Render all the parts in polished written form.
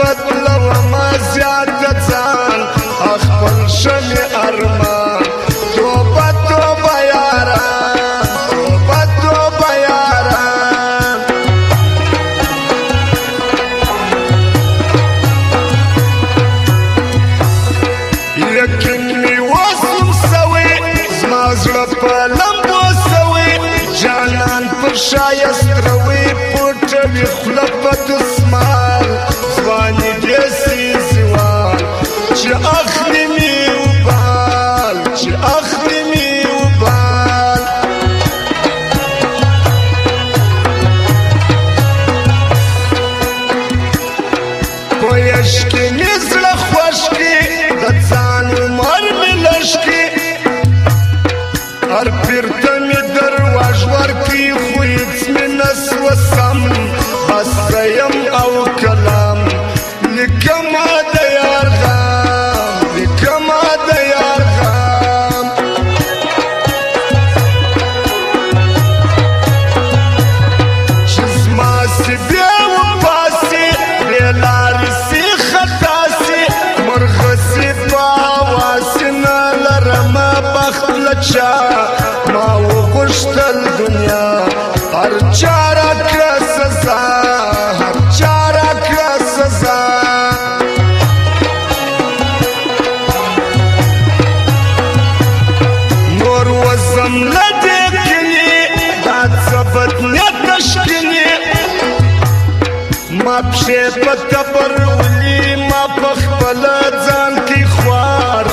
بدلوما زیاده ځان خپل شمې ارمان توبه توبه یاران توبه توبه یاران یقین مې وسم سوی زما زړه په لمبو سوی جانان پر ښایست روي پټوي خوله په دسمال ځواني داسې زوال چې اخلي مې وبال چې اخلي مې وبال په یش کې مې زړه خوښ کړي د ځان عمر مې لږ کړي هر پیر ته مې درواژ ورکړي خو هېڅ مې نسوه سم بسته یم او کلام لیکمه د یار غم لیکمه د یار غم چې زما سي بیا وپاسي بې لارې سي خطا سي مرغه سي په هوا سي نه لرمه بخت له چا ما وغوښتل دنیا هر چا راکړه سزا هر چا راکړه سزا نور وزم له دې کلي دا څه بد نیته شکلي ما پښې په تبر ولي ما په خپله ځان کې خوار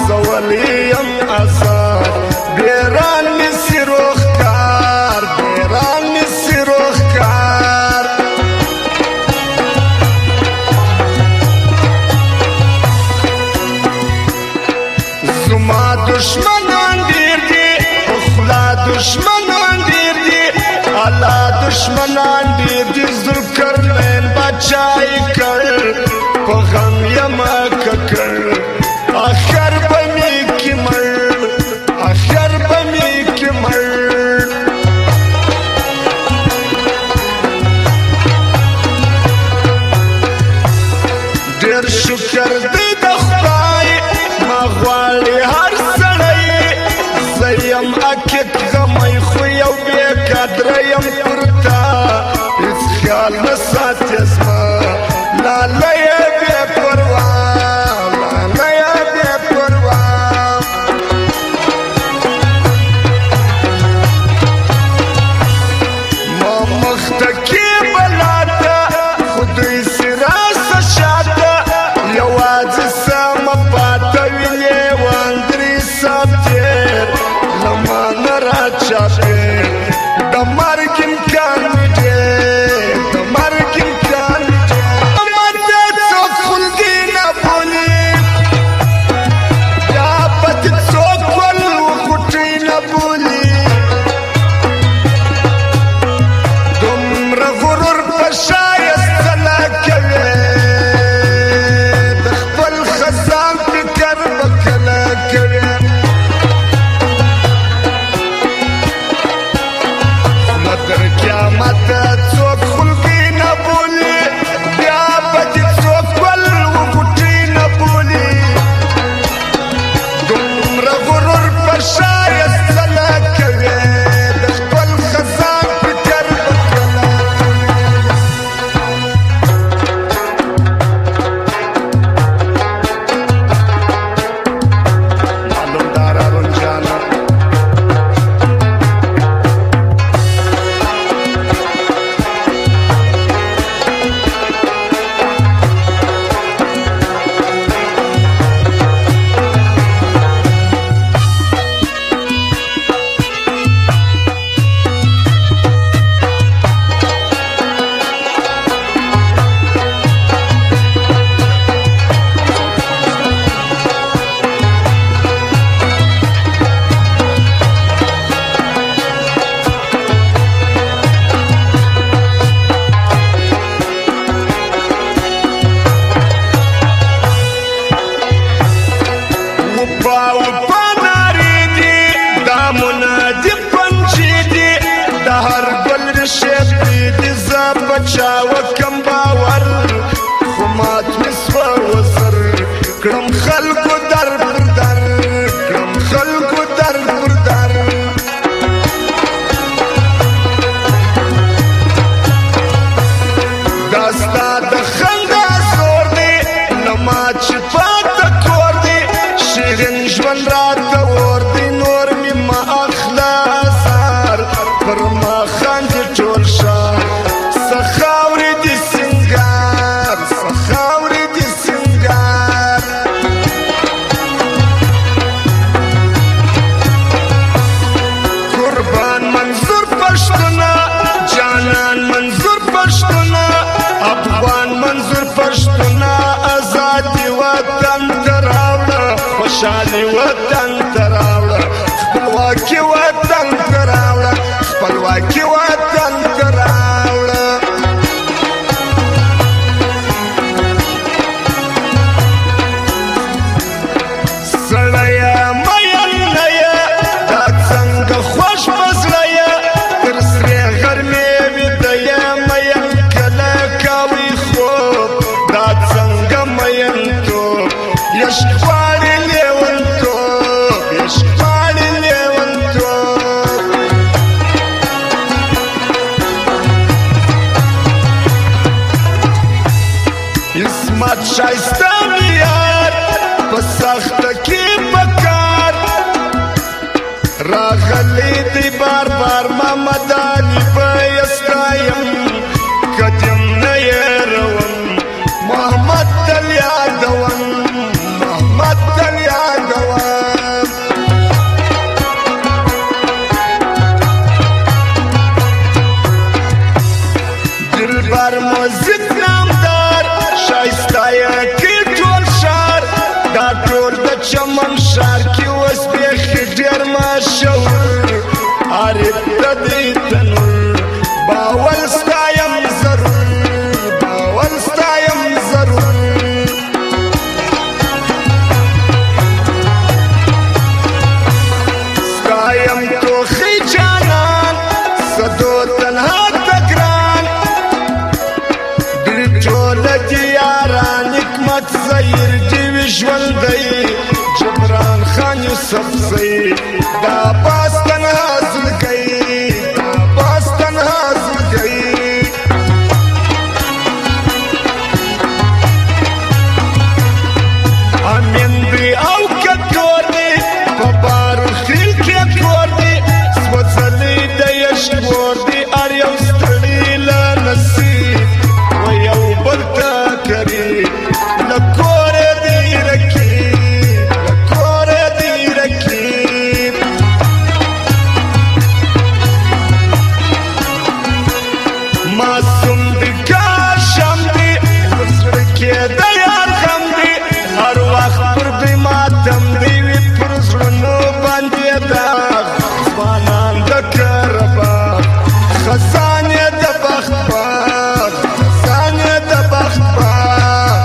زولی یم ازار بیران می سی روخکار بیران می سی روخکار زما دشمنان دیر دی اخلا دشمنان دیر دی اللہ دشمنان دیر دی ذوالقرنین بچائی کر پا غم یما ککر آخر بمی کی مر آخر بمی کی مر ډېر شکر دی د خدای ما غواړي هر سړی زه یم عقیق غمی خو یو بې قدره یم پر تا هېڅ خیال نه ساتې زما لاله یې بې پروا د مرګ امکان مې دی د مرګ خوشحالي وطن ته راوړه خپلواکي وطن ته راوړه خپلواکي وطن ته راوړه سړیه مین نه یې دا څنګه خوښ په زړه یې تر سرې غرمې ویده یې مین کله کوي خوب دا څنګه مینتوب عشق غواړي لیونتوب عشق غواړي لیونتوب عصمت ښایسته معیار په سخته کې په کار راغلی دی بار بار محمد علي به یې ستایم قدم نه هېروم محمد تل یادوم محمد تل یادوم دلبر موزیک نامدار ښایسته یې کړي ټول ښار دا ټول د چمن ښار کې اوس بیخي ډېر مشهور عارف د دې تنور باول ستایم ضرور باول ستایم ضرور ستایم توخی جانان صدو تنها تگران دوی ټول دي یاران حکمت ظهیر دي وي ژوندی جبران خان یوسف زی دا باز تنها زړګی دا باز تنها زړګی امین دی او کټور دی په بارو خیل کې کور دی سوځلی د عشق اور دی هر یو ستړی له نصیب و یو بل ته کري له کوره دی رکیب له کوره دی رکیب معصوم دی کاشم دی پر زړه کې د یار غم دی هر وخت پر دوی ماتم دی وي پر زړونو باندې داغ ځوانان د کره باغ خزانې د بخت باغ خزانې د بخت باغ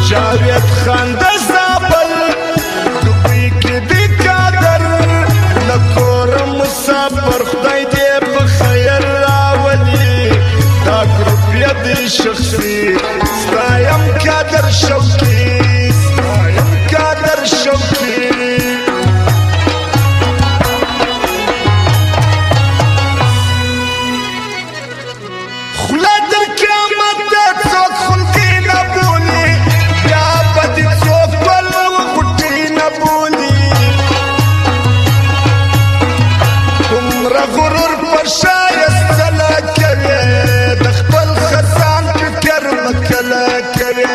جاوید خان د زابل دوبۍ کې دی قادر له کوره مسافر خدای دې په خیر راولي دا ګروپ یې دی شخصي ستایم قادر شوقي ستایم قادر شوقي خوله تر قیامته څوک خلقي نه بولي بیا به دې څوک بل غوټې نه بولي دومره غرور په ښایسته له کوې د خپل خزان فکر به کله کوې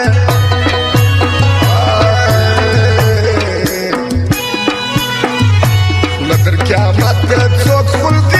خوله تر قیامته څوک خلقي